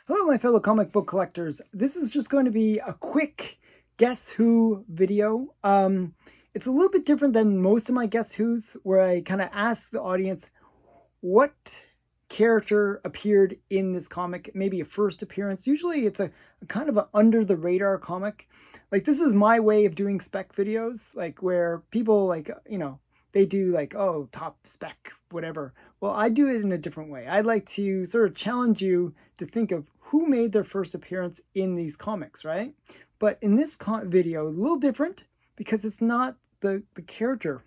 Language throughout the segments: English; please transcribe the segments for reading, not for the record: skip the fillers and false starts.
Hello, my fellow comic book collectors. This is just going to be a quick Guess Who video. It's a little bit different than most of my Guess Who's, where I kind of ask the audience what character appeared in this comic, maybe a first appearance. Usually it's a kind of an under the radar comic. Like, this is my way of doing spec videos, like where people they do like, oh, top spec, whatever. Well, I do it in a different way. I'd like to sort of challenge you to think of who made their first appearance in these comics, right? But in this video, a little different because it's not the character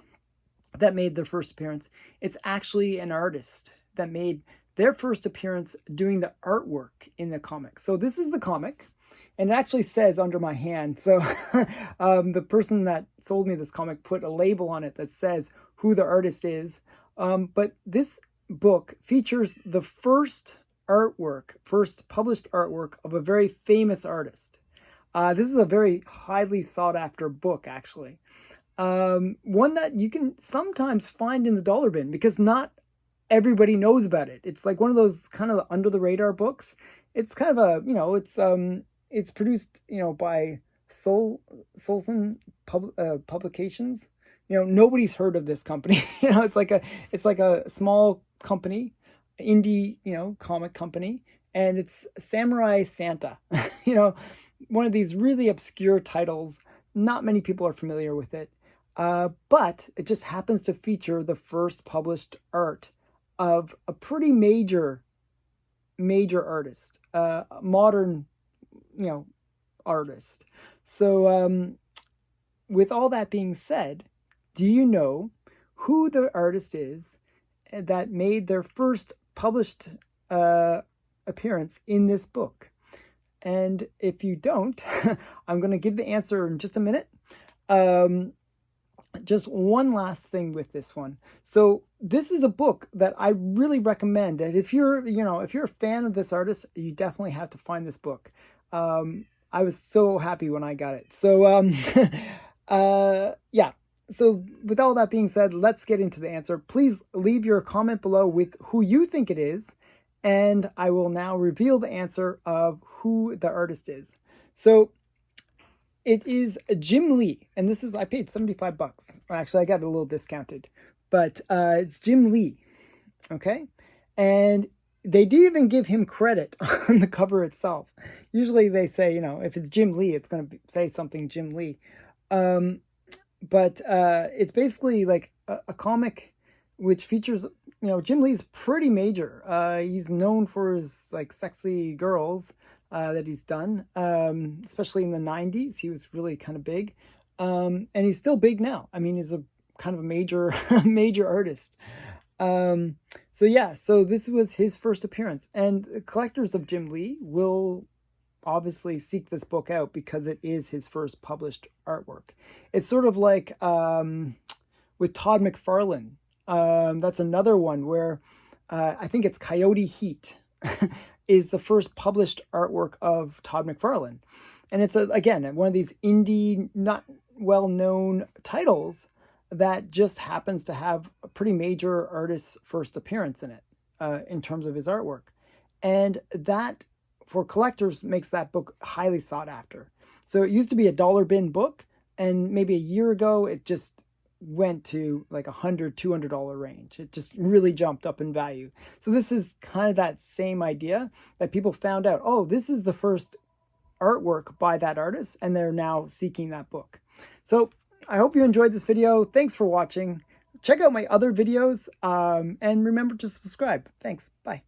that made their first appearance. It's actually an artist that made their first appearance doing the artwork in the comic. So this is the comic, and it actually says under my hand. So the person that sold me this comic put a label on it that says who the artist is. But this book features the first published artwork of a very famous artist. This is a very highly sought after book, actually. One that you can sometimes find in the dollar bin because not everybody knows about it. It's like one of those kind of under the radar books. It's kind of it's produced, by Solson Publications. Nobody's heard of this company. It's like a small company, indie, comic company, and it's Samurai Santa. One of these really obscure titles. Not many people are familiar with it. But it just happens to feature the first published art of a pretty major artist, modern, artist. So with all that being said, do you know who the artist is that made their first published appearance in this book? And if you don't, I'm going to give the answer in just a minute. Just one last thing with this one. So this is a book that I really recommend that if you're a fan of this artist, you definitely have to find this book. I was so happy when I got it. So yeah. So with all that being said, let's get into the answer. Please leave your comment below with who you think it is, and I will now reveal the answer of who the artist is. So it is Jim Lee, and I paid $75. Actually, I got it a little discounted, but it's Jim Lee, okay? And they do even give him credit on the cover itself. Usually they say, if it's Jim Lee, it's going to say something Jim Lee. But it's basically like a comic which features, Jim Lee's pretty major. He's known for his like sexy girls that he's done, especially in the 90s. He was really kind of big, and he's still big now. I mean, he's a kind of a major major artist. So yeah, so this was his first appearance, and collectors of Jim Lee will obviously seek this book out because it is his first published artwork. It's sort of like with Todd McFarlane. That's another one where I think it's Coyote Heat is the first published artwork of Todd McFarlane. And it's, again, one of these indie, not well-known titles that just happens to have a pretty major artist's first appearance in it in terms of his artwork. And that, for collectors, makes that book highly sought after. So it used to be a dollar bin book, and maybe a year ago, it just went to like $100-$200 range. It just really jumped up in value. So this is kind of that same idea that people found out, oh, this is the first artwork by that artist, and they're now seeking that book. So I hope you enjoyed this video. Thanks for watching. Check out my other videos, and remember to subscribe. Thanks. Bye.